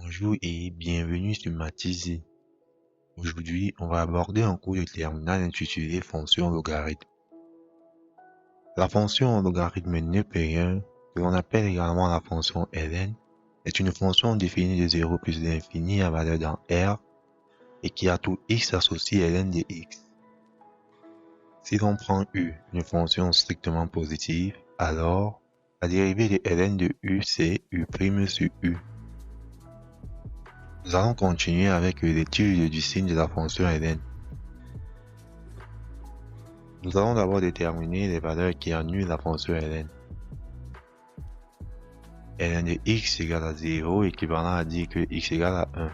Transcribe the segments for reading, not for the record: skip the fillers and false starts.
Bonjour et bienvenue sur Matizy. Aujourd'hui, on va aborder un cours de terminale intitulé fonction logarithme. La fonction logarithme népérien, que l'on appelle également la fonction ln, est une fonction définie de 0 plus l'infini à valeur dans R et qui a tout x associé ln de x. Si l'on prend u, une fonction strictement positive, alors la dérivée de ln de u c'est u' sur u. Nous allons continuer avec l'étude du signe de la fonction ln. Nous allons d'abord déterminer les valeurs qui annulent la fonction ln. ln de x égale à 0, équivalent à dire que x égale à 1.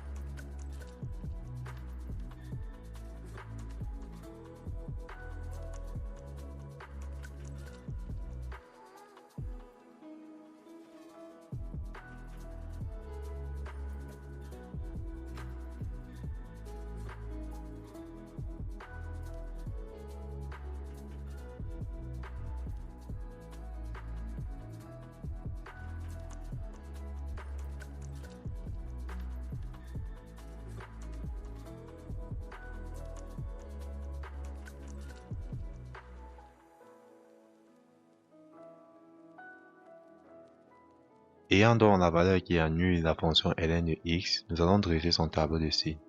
Ayant donc la valeur qui annule la fonction ln de x, nous allons dresser son tableau de signes.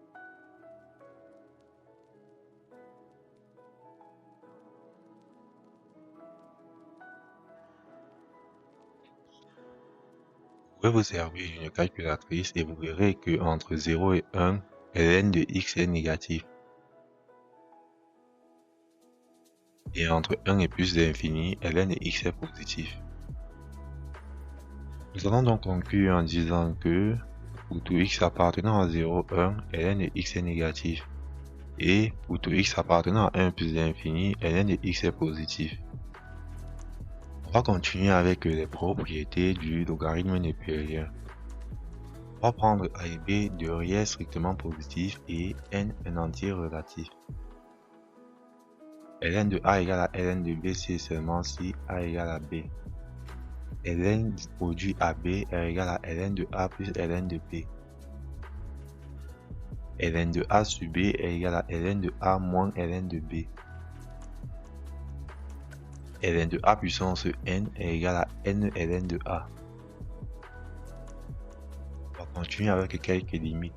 Vous pouvez vous servir d'une calculatrice et vous verrez que entre 0 et 1, ln de x est négatif. Et entre 1 et plus l'infini, ln de x est positif. Nous allons donc conclure en disant que pour tout x appartenant à 0, 1, ln de x est négatif. Et pour tout x appartenant à 1 plus l'infini, ln de x est positif. On va continuer avec les propriétés du logarithme népérien. On va prendre a et b de réels strictement positifs et n un entier relatif. ln de a égale à ln de b c'est seulement si a égale à b. ln du produit AB est égal à ln de A plus ln de B. ln de A sur B est égal à ln de A moins ln de B. ln de A puissance n est égal à n ln de A. On va continuer avec quelques limites.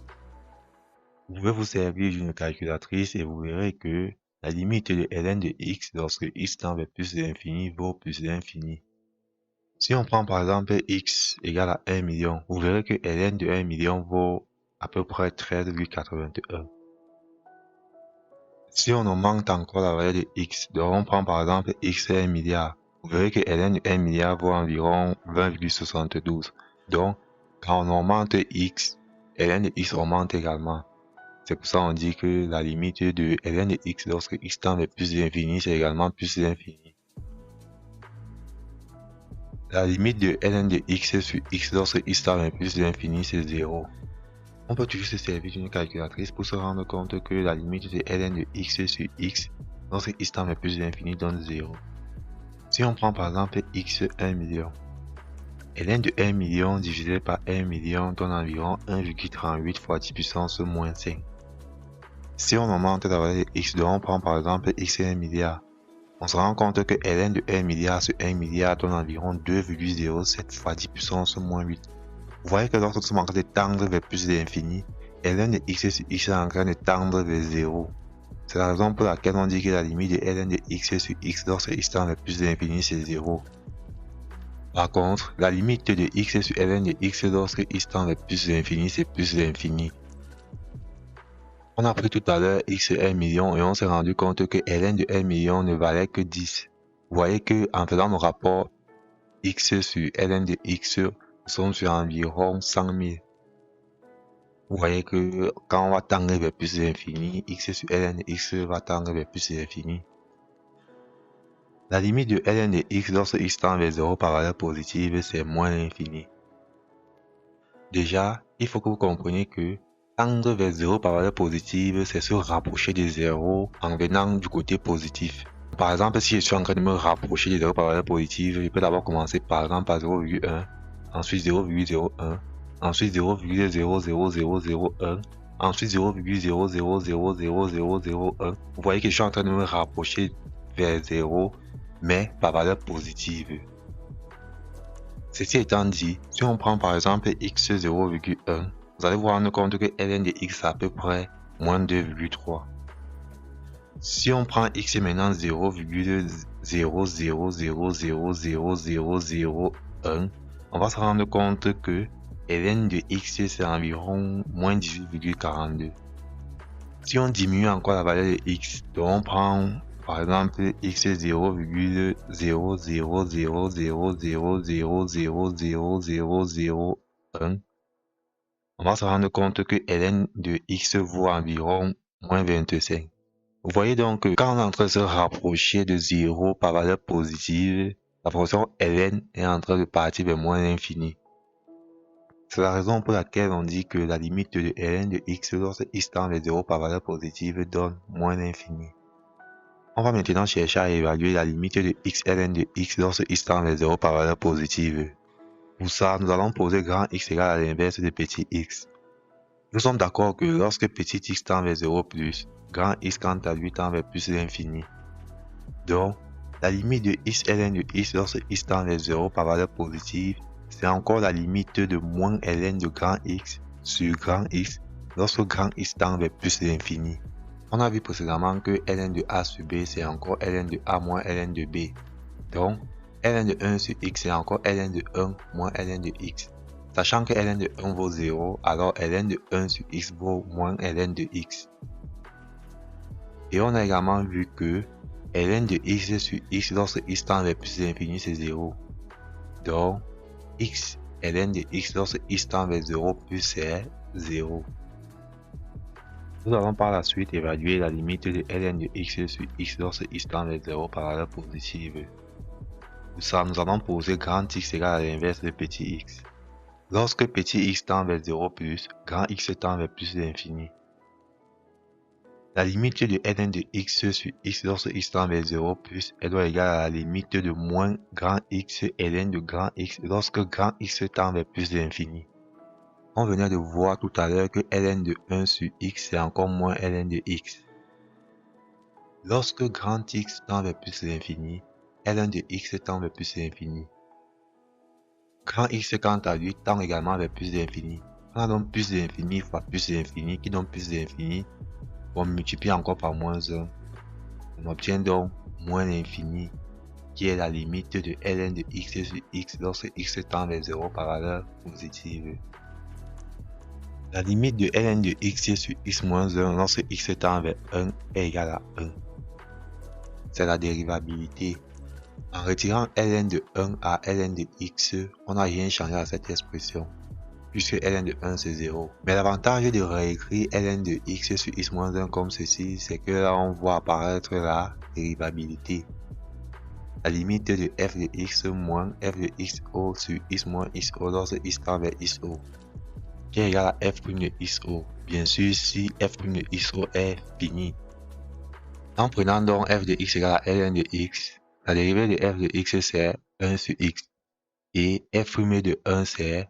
Vous pouvez vous servir d'une calculatrice et vous verrez que la limite de ln de x lorsque x tend vers plus l'infini vaut plus l'infini. Si on prend par exemple x égale à 1 million, vous verrez que ln de 1 million vaut à peu près 13,81. Si on augmente encore la valeur de x, donc on prend par exemple x est 1 milliard, vous verrez que ln de 1 milliard vaut environ 20,72. Donc, quand on augmente x, ln de x augmente également. C'est pour ça qu'on dit que la limite de ln de x lorsque x tend vers plus l'infini, c'est également plus l'infini. La limite de ln de x sur x lorsque x tend vers plus l'infini, c'est 0. On peut toujours se servir d'une calculatrice pour se rendre compte que la limite de ln de x sur x lorsque x tend vers plus l'infini donne 0. Si on prend par exemple x 1 million, ln de 1 million divisé par 1 million donne environ 1,38 fois 10 puissance moins 5. Si on augmente la valeur de x, donc on prend par exemple x 1 milliard, on se rend compte que ln de 1 milliard sur 1 milliard donne environ 2,07 fois 10 puissance moins 8. Vous voyez que lorsque nous sommes en train de tendre vers plus l'infini, ln de x sur x est en train de tendre vers 0. C'est la raison pour laquelle on dit que la limite de ln de x sur x lorsque x tend vers plus l'infini c'est 0. Par contre, la limite de x sur ln de x lorsque x tend vers plus l'infini c'est plus l'infini. On a pris tout à l'heure x 1 million et on s'est rendu compte que ln de 1 million ne valait que 10. Vous voyez que en faisant nos rapports x sur ln de x, nous sommes sur environ 100 000. Vous voyez que quand on va tendre vers plus l'infini, x sur ln de x va tendre vers plus l'infini. La limite de ln de x lorsque x tend vers 0 par valeur positive, c'est moins l'infini. Déjà, il faut que vous compreniez que tendre vers 0 par valeur positive, c'est se rapprocher de 0 en venant du côté positif. Par exemple, si je suis en train de me rapprocher de 0 par valeur positive, je peux d'abord commencer par exemple par 0,1, ensuite 0,01, ensuite 0,00001, ensuite 0,0000001. Vous voyez que je suis en train de me rapprocher vers 0, mais par valeur positive. Ceci étant dit, si on prend par exemple x 0,1, vous allez vous rendre compte que ln de x est à peu près moins 2,3. Si on prend x maintenant 0,000000001, on va se rendre compte que ln de x c'est environ moins 18,42. Si on diminue encore la valeur de x, donc on prend par exemple x 0,00000000001, on va se rendre compte que ln de x vaut environ moins 25. Vous voyez donc que quand on est en train de se rapprocher de 0 par valeur positive, la fonction ln est en train de partir vers moins l'infini. C'est la raison pour laquelle on dit que la limite de ln de x lorsque x tend vers 0 par valeur positive donne moins l'infini. On va maintenant chercher à évaluer la limite de x ln de x lorsque x tend vers 0 par valeur positive. Pour ça, nous allons poser grand x égale à l'inverse de petit x. Nous sommes d'accord que lorsque petit x tend vers 0 plus, grand x quant à lui tend vers plus l'infini. Donc, la limite de x ln de x lorsque x tend vers 0 par valeur positive, c'est encore la limite de moins ln de grand x sur grand x lorsque grand x tend vers plus l'infini. On a vu précédemment que ln de a sur b c'est encore ln de a moins ln de b. Donc, ln de 1 sur x c'est encore ln de 1 moins ln de x. Sachant que ln de 1 vaut 0, alors ln de 1 sur x vaut moins ln de x. Et on a également vu que ln de x sur x lorsque x tend vers plus l'infini c'est 0. Donc, x ln de x lorsque x tend vers 0 plus c'est 0. Nous allons par la suite évaluer la limite de ln de x sur x lorsque x tend vers 0 par valeur positive. Pour ça, nous allons poser grand x égale à l'inverse de petit x. Lorsque petit x tend vers 0 plus, grand x tend vers plus l'infini. La limite de ln de x sur x lorsque x tend vers 0 plus est égale à la limite de moins grand x ln de grand x lorsque grand x tend vers plus l'infini. On venait de voir tout à l'heure que ln de 1 sur x c'est encore moins ln de x. Lorsque grand x tend vers plus l'infini, ln de x tend vers plus l'infini. Grand x quant à lui tend également vers plus l'infini. On a donc plus l'infini fois plus l'infini qui donne plus l'infini. On multiplie encore par moins 1. On obtient donc moins l'infini qui est la limite de ln de x sur x lorsque x tend vers 0 par valeur positive. La limite de ln de x sur x moins 1 lorsque x tend vers 1 est égale à 1. C'est la dérivabilité. En retirant ln de 1 à ln de x, on n'a rien changé à cette expression, puisque ln de 1 c'est 0. Mais l'avantage de réécrire ln de x sur x moins 1 comme ceci, c'est que là on voit apparaître la dérivabilité. La limite de f de x moins f de xo sur x moins xo lorsque x tend vers xo, qui est égal à f' de xo, bien sûr si f' de xo est fini. En prenant donc f de x égale à ln de x, la dérivée de f de x c'est 1 sur x, et f' de 1 c'est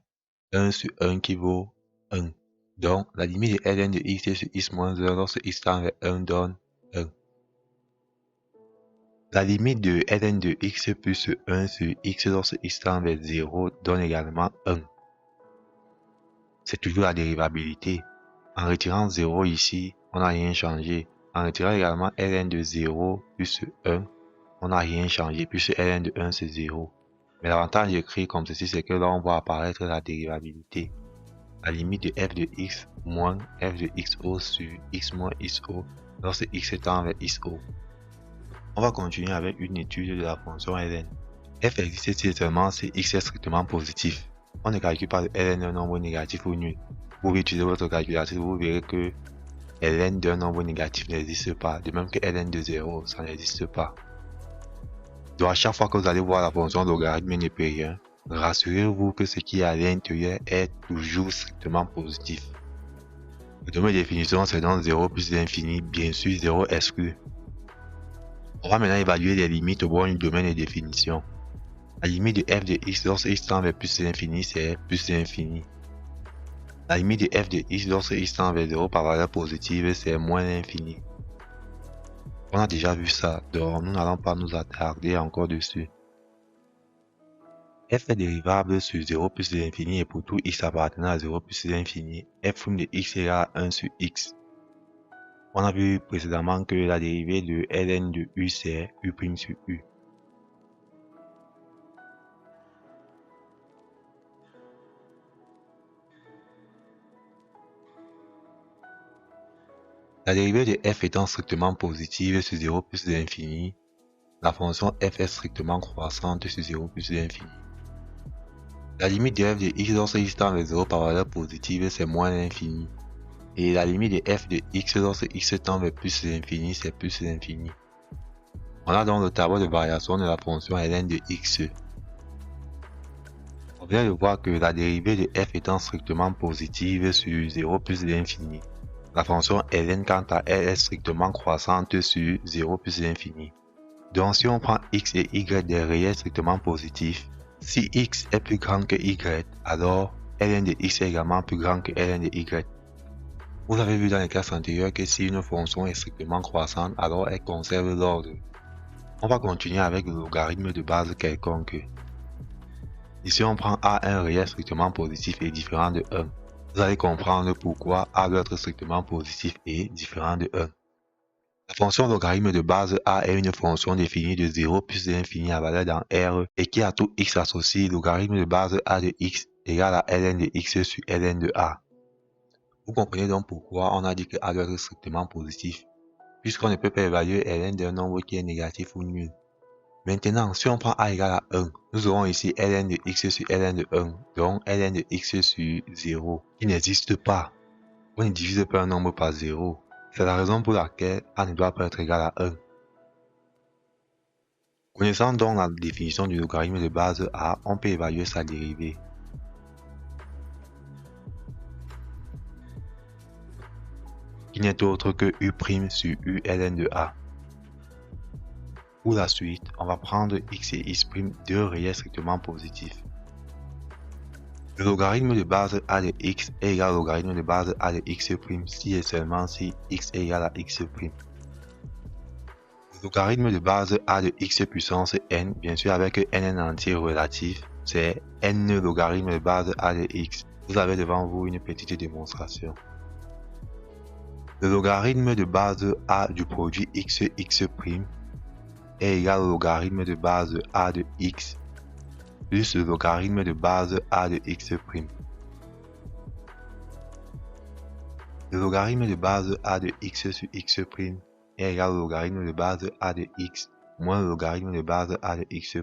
1 sur 1 qui vaut 1. Donc, la limite de ln de x sur x moins 1 lorsque x tend vers 1 donne 1. La limite de ln de x plus 1 sur x lorsque x tend vers 0 donne également 1. C'est toujours la dérivabilité. En retirant 0 ici, on n'a rien changé. En retirant également ln de 0 plus 1, on n'a rien changé puisque ln de 1 c'est 0. Mais l'avantage d'écrire comme ceci, c'est que là on voit apparaître la dérivabilité. La limite de f de x moins f de xo sur x moins xo lorsque x tend vers xo. On va continuer avec une étude de la fonction ln. F existe si seulement si x est strictement positif. On ne calcule pas de ln d'un nombre négatif ou nul. Vous utilisez votre calculatrice, vous verrez que ln d'un nombre négatif n'existe pas, de même que ln de 0, ça n'existe pas. Donc à chaque fois que vous allez voir la fonction logarithme népérien, rassurez-vous que ce qui est à l'intérieur est toujours strictement positif. Le domaine de définition c'est donc 0 plus l'infini, bien sûr 0 exclu. On va maintenant évaluer les limites au bord du domaine de définition. La limite de f de x lorsque x tend vers plus l'infini c'est plus l'infini. La limite de f de x lorsque x tend vers 0 par valeur positive, c'est moins l'infini. On a déjà vu ça, donc nous n'allons pas nous attarder encore dessus. F est dérivable sur 0 plus l'infini et pour tout x appartenant à 0 plus l'infini, f' de x égale à 1 sur x. On a vu précédemment que la dérivée de ln de u c'est u' sur u. La dérivée de f étant strictement positive sur 0 plus l'infini, la fonction f est strictement croissante sur 0 plus l'infini. La limite de f de x lorsque x tend vers 0 par valeur positive, c'est moins l'infini. Et la limite de f de x lorsque x tend vers plus l'infini, c'est plus l'infini. On a donc le tableau de variation de la fonction ln de x. On vient de voir que la dérivée de f étant strictement positive sur 0 plus l'infini, la fonction ln quant à elle est strictement croissante sur 0 plus l'infini. Donc si on prend x et y des réels strictement positifs, si x est plus grand que y, alors ln de x est également plus grand que ln de y. Vous avez vu dans les classes antérieures que si une fonction est strictement croissante, alors elle conserve l'ordre. On va continuer avec le logarithme de base quelconque. Ici on prend a un réel strictement positif et différent de 1. Vous allez comprendre pourquoi a doit être strictement positif et différent de 1. La fonction logarithme de base a est une fonction définie de 0 plus l'infini à valeur dans R et qui a tout x associé. Logarithme de base a de x égale à ln de x sur ln de a. Vous comprenez donc pourquoi on a dit que a doit être strictement positif, puisqu'on ne peut pas évaluer ln d'un nombre qui est négatif ou nul. Maintenant, si on prend a égale à 1, nous aurons ici ln de x sur ln de 1, donc ln de x sur 0, qui n'existe pas. On ne divise pas un nombre par 0. C'est la raison pour laquelle a ne doit pas être égal à 1. Connaissant donc la définition du logarithme de base a, on peut évaluer sa dérivée. Qui n'est autre que u' sur u ln de a. Pour la suite, on va prendre x et x', deux réels strictement positifs. Le logarithme de base a de x est égal au logarithme de base a de x' si et seulement si x est égal à x'. Le logarithme de base a de x puissance n, bien sûr avec n entier relatif, c'est n logarithme de base a de x. Vous avez devant vous une petite démonstration. Le logarithme de base a du produit x' est égal au logarithme de base a de x plus le logarithme de base a de x'. Le logarithme de base a de x sur x' est égal au logarithme de base a de x moins le logarithme de base a de x'.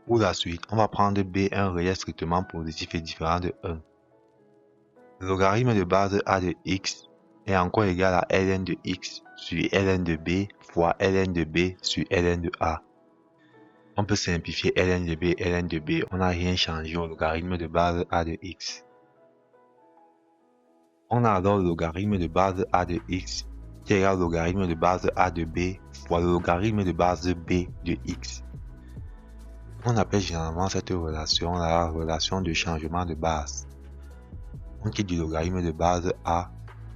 Pour la suite, on va prendre b un réel strictement positif et différent de 1. Le logarithme de base a de x est encore égal à ln de x sur ln de b fois ln de b sur ln de a. On peut simplifier ln de b, ln de b, on n'a rien changé au logarithme de base a de x. On a alors le logarithme de base a de x qui est égal au logarithme de base a de b fois le logarithme de base b de x. On appelle généralement cette relation la relation de changement de base. On quitte du logarithme de base a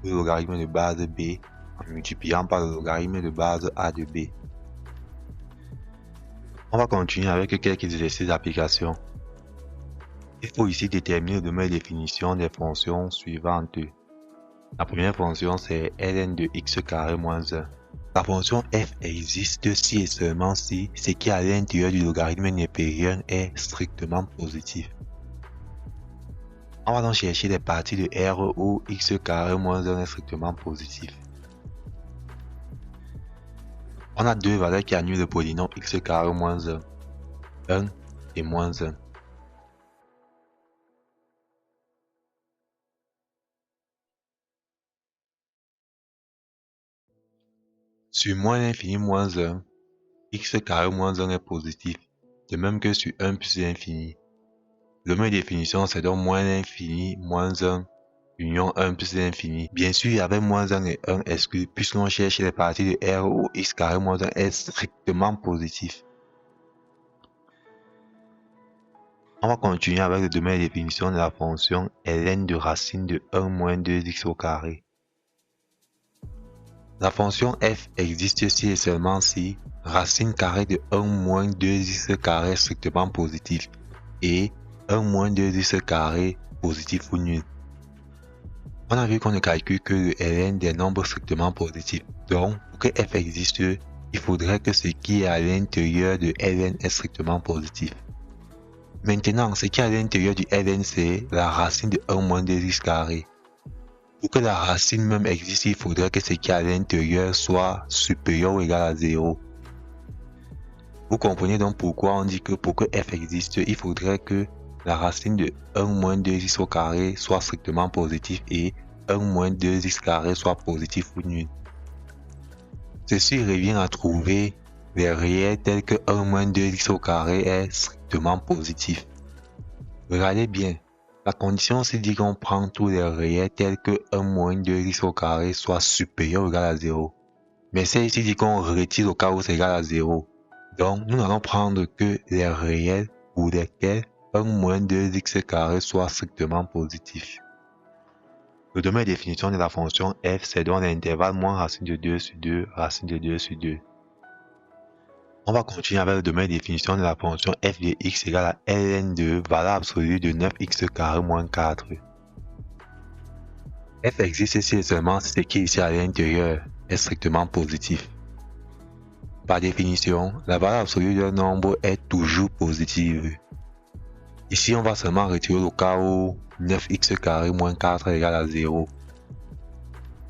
au logarithme de base b en multipliant par le logarithme de base a de b. On va continuer avec quelques exercices d'application. Il faut ici déterminer de mes définitions des fonctions suivantes. La première fonction c'est ln de x carré moins 1. La fonction f existe si et seulement si ce qui est à l'intérieur du logarithme népérien est strictement positif. On va donc chercher les parties de R où x carré moins 1 est strictement positif. On a deux valeurs qui annulent le polynôme x carré moins 1, 1 et moins 1. Sur moins l'infini moins 1, x carré moins 1 est positif, de même que sur 1 plus l'infini. Le même définition c'est donc moins l'infini moins 1 union 1 plus l'infini. Bien sûr avec moins 1 et 1 exclu puisqu'on cherche les parties de R où x carré moins 1 est strictement positif. On va continuer avec le domaine de définition de la fonction ln de racine de 1 moins 2x au carré. La fonction f existe si et seulement si racine carrée de 1 moins 2x carré est strictement positif et 1 moins 2x carré positif ou nul. On a vu qu'on ne calcule que le ln des nombres strictement positifs. Donc, pour que f existe, il faudrait que ce qui est à l'intérieur de ln est strictement positif. Maintenant, ce qui est à l'intérieur du ln, c'est la racine de 1 moins 2x carré. Pour que la racine même existe, il faudrait que ce qui est à l'intérieur soit supérieur ou égal à 0. Vous comprenez donc pourquoi on dit que pour que f existe, il faudrait que la racine de 1 moins 2x au carré soit strictement positif et 1 moins 2x carré soit positif ou nul. Ceci revient à trouver les réels tels que 1 moins 2x au carré est strictement positif. Regardez bien, la condition c'est dit qu'on prend tous les réels tels que 1 moins 2x au carré soit supérieur ou égal à 0. Mais c'est ici dit qu'on retire au cas où c'est égal à 0. Donc nous n'allons prendre que les réels pour lesquels 1 moins 2x carré soit strictement positif. Le domaine de définition de la fonction f c'est donc l'intervalle moins racine de 2 sur 2 racine de 2 sur 2. On va continuer avec le domaine de définition de la fonction f de x égale à ln de valeur absolue de 9x carré moins 4. F existe si et seulement si ce qui est ici à l'intérieur est strictement positif. Par définition, la valeur absolue d'un nombre est toujours positive. Ici, on va seulement retirer le cas où 9x carré moins 4 est égal à 0.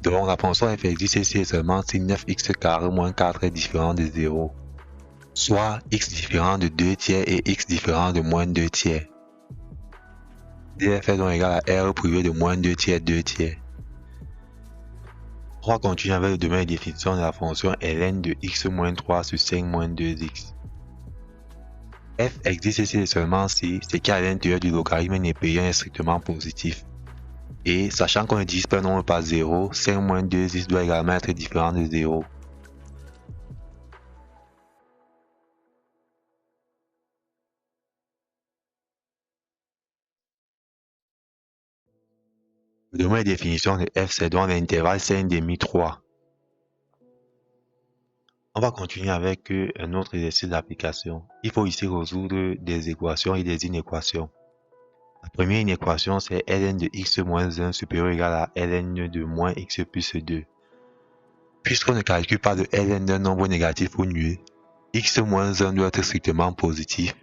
Donc la fonction f existe si et seulement si 9x carré moins 4 est différent de 0. Soit x différent de 2 tiers et x différent de moins 2 tiers. df est donc égal à r privé de moins 2 tiers 2 tiers. On va continuer avec le domaine de définition de la fonction ln de x moins 3 sur 5 moins 2x. F existe si et seulement si ce qui est à l'intérieur du logarithme népérien est strictement positif. Et sachant qu'on ne divise pas un nombre par 0, 5 moins 2x doit également être différent de 0. Le domaine de définition de f c'est donc l'intervalle 5,5 3. On va continuer avec un autre exercice d'application. Il faut ici résoudre des équations et des inéquations. La première inéquation c'est ln de x moins 1 supérieur ou égal à ln de moins x plus 2. Puisqu'on ne calcule pas de ln d'un nombre négatif ou nul, x moins 1 doit être strictement positif,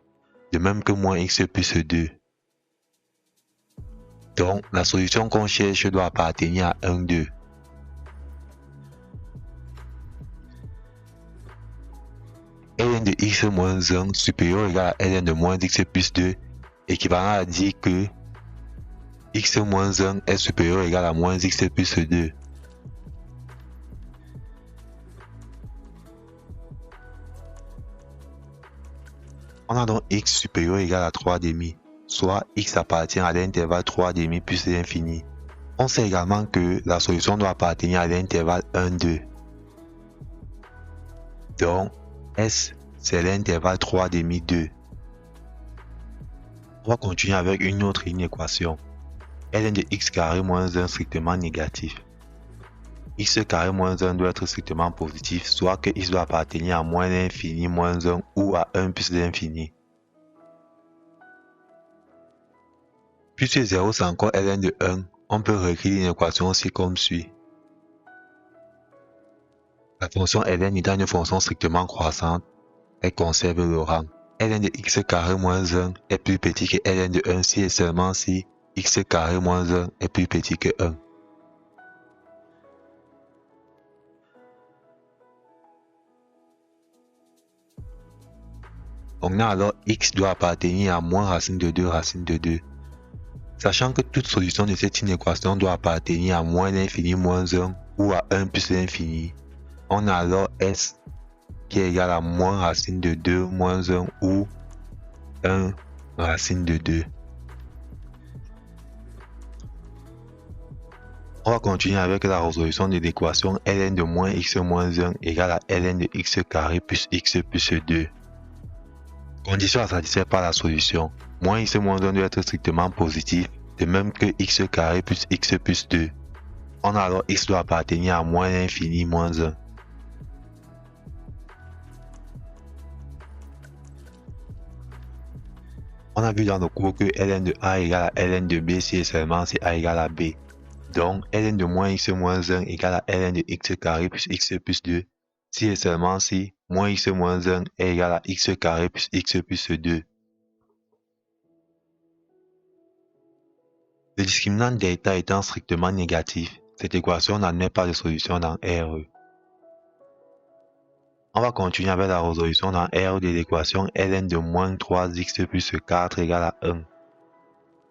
de même que moins x plus 2. Donc, la solution qu'on cherche doit appartenir à 1, 2. ln de x moins 1 supérieur ou égal à ln de moins x plus 2 équivalent à dire que x moins 1 est supérieur ou égal à moins x plus 2. On a donc x supérieur ou égal à 3,5, soit x appartient à l'intervalle 3,5 plus l'infini. On sait également que la solution doit appartenir à l'intervalle 1, 2. Donc, S, c'est l'intervalle 3,5, 2. On va continuer avec une autre inéquation. ln de x carré moins 1 strictement négatif. X carré moins 1 doit être strictement positif, soit que x doit appartenir à moins l'infini moins 1 ou à 1 plus l'infini. Puisque 0 c'est encore ln de 1, on peut réécrire l'inéquation aussi comme suit. La fonction ln étant une fonction strictement croissante, elle conserve le rang. ln de x carré moins 1 est plus petit que ln de 1 si et seulement si x carré moins 1 est plus petit que 1. On a alors x doit appartenir à moins racine de 2 racine de 2. Sachant que toute solution de cette inéquation doit appartenir à moins l'infini moins 1 ou à 1 plus l'infini, on a alors s qui est égal à moins racine de 2 moins 1 ou 1 racine de 2. On va continuer avec la résolution de l'équation ln de moins x moins 1 égale à ln de x carré plus x plus 2. Condition à satisfaire par la solution. Moins x moins 1 doit être strictement positif, de même que x carré plus x plus 2. On a alors x doit appartenir à moins l'infini moins 1. On a vu dans le cours que ln de a égale à ln de b si et seulement si a égale à b. Donc ln de moins x moins 1 égale à ln de x carré plus x plus 2 si et seulement si moins x moins 1 est égal à x carré plus x plus 2. Le discriminant delta étant strictement négatif, cette équation n'admet pas de solution dans RE. On va continuer avec la résolution dans RE de l'équation ln de moins 3x plus 4 égale à 1.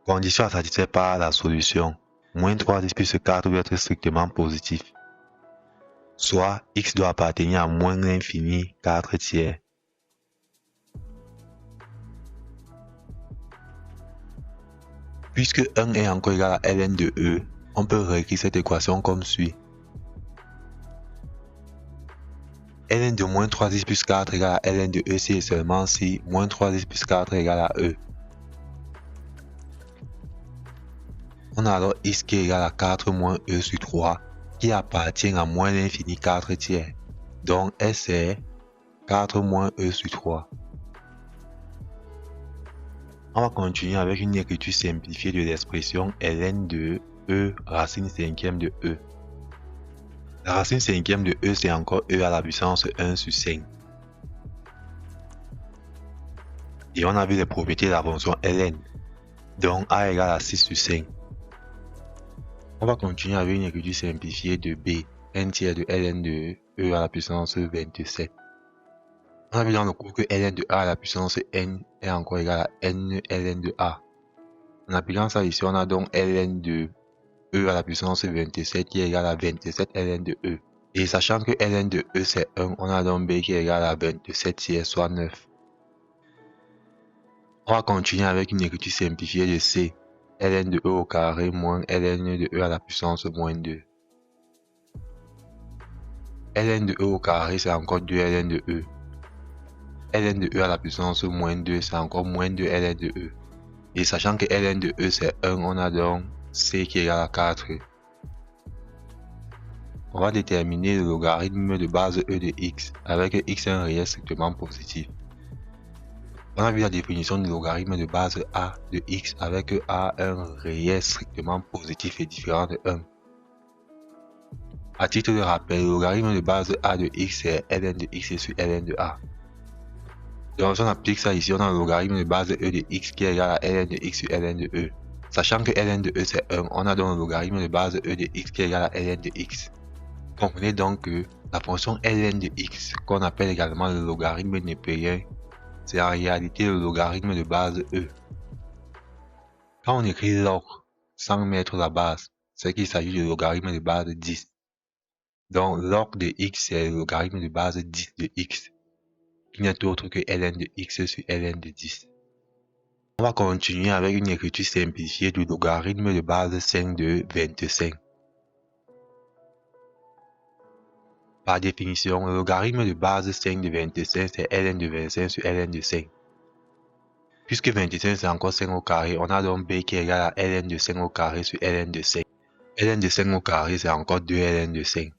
Condition à satisfaire par la solution. Moins 3x plus 4 doit être strictement positif. Soit x doit appartenir à moins l'infini 4 tiers. Puisque 1 est encore égal à ln de e, on peut réécrire cette équation comme suit. ln de moins 3x plus 4 égale à ln de e si et seulement si moins 3x plus 4 égale à e. On a alors x qui est égal à 4 moins e sur 3 qui appartient à moins l'infini 4 tiers. Donc s est 4 moins e sur 3. On va continuer avec une écriture simplifiée de l'expression ln de e racine cinquième de e. La racine cinquième de e c'est encore e à la puissance 1 sur 5. Et on a vu les propriétés de la fonction ln. Donc a égale à 6 sur 5. On va continuer avec une écriture simplifiée de b, n tiers de ln de e à la puissance 27. On a vu dans le cours que ln de a à la puissance n est encore égal à n ln de a. En appliquant ça ici, on a donc ln de e à la puissance 27 qui est égal à 27 ln de e. Et sachant que ln de e c'est 1, on a donc b qui est égal à 27 tiers soit 9. On va continuer avec une écriture simplifiée de c, ln de e au carré moins ln de e à la puissance moins 2. ln de e au carré c'est encore 2 ln de e. ln de e à la puissance moins 2 c'est encore moins 2 ln de e. Et sachant que ln de e c'est 1, on a donc c qui est égal à 4. On va déterminer le logarithme de base e de x avec x un réel strictement positif. On a vu la définition du logarithme de base a de x avec a un réel strictement positif et différent de 1. A titre de rappel, le logarithme de base a de x c'est ln de x sur ln de a. Donc si on applique ça ici, on a le logarithme de base e de x qui est égal à ln de x sur ln de e. Sachant que ln de e c'est 1, on a donc le logarithme de base e de x qui est égal à ln de x. Comprenez donc que la fonction ln de x, qu'on appelle également le logarithme népérien, c'est en réalité le logarithme de base e. Quand on écrit log sans mettre la base, c'est qu'il s'agit du logarithme de base 10. Donc log de x c'est le logarithme de base 10 de x, qui n'est autre que ln de x sur ln de 10. On va continuer avec une écriture simplifiée du logarithme de base 5 de 25. Par définition, le logarithme de base 5 de 25 c'est ln de 25 sur ln de 5. Puisque 25 c'est encore 5 au carré, on a donc b qui est égal à ln de 5 au carré sur ln de 5. ln de 5 au carré c'est encore 2 ln de 5.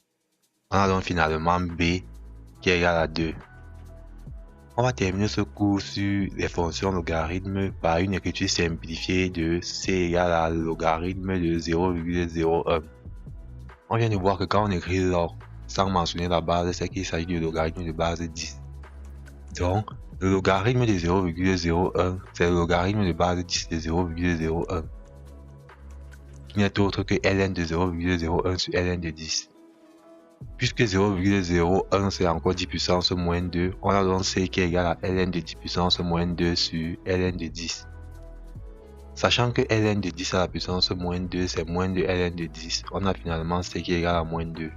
On a donc finalement b qui est égal à 2. On va terminer ce cours sur les fonctions logarithmes par une écriture simplifiée de c égale à logarithme de 0,01. On vient de voir que quand on écrit log sans mentionner la base, c'est qu'il s'agit du logarithme de base 10. Donc, le logarithme de 0,01, c'est le logarithme de base 10 de 0,01, qui n'est autre que ln de 0,01 sur ln de 10. Puisque 0,01 c'est encore 10 puissance moins 2, on a donc c qui est égal à ln de 10 puissance moins 2 sur ln de 10. Sachant que ln de 10 à la puissance moins 2 c'est moins de ln de 10, on a finalement c qui est égal à moins 2.